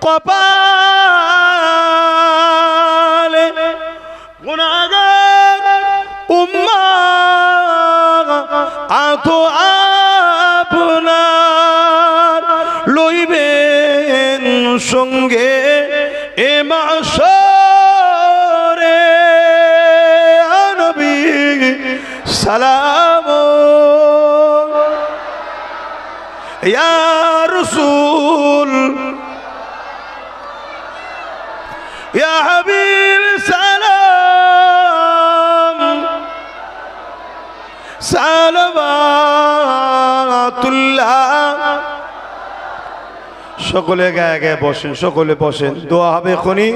কপালে, গুনাহগার উম্মাহ আতো আপনার লইবেন সঙ্গে এ মাশরে, নবী সালাম, ইয়া রাসূল, ইয়া হাবিব সালাম, সালাওয়াতুল্লাহ। সকলে গায়ে গায়ে বসেন, সকলে বসেন, দোয়া হবে এখনই।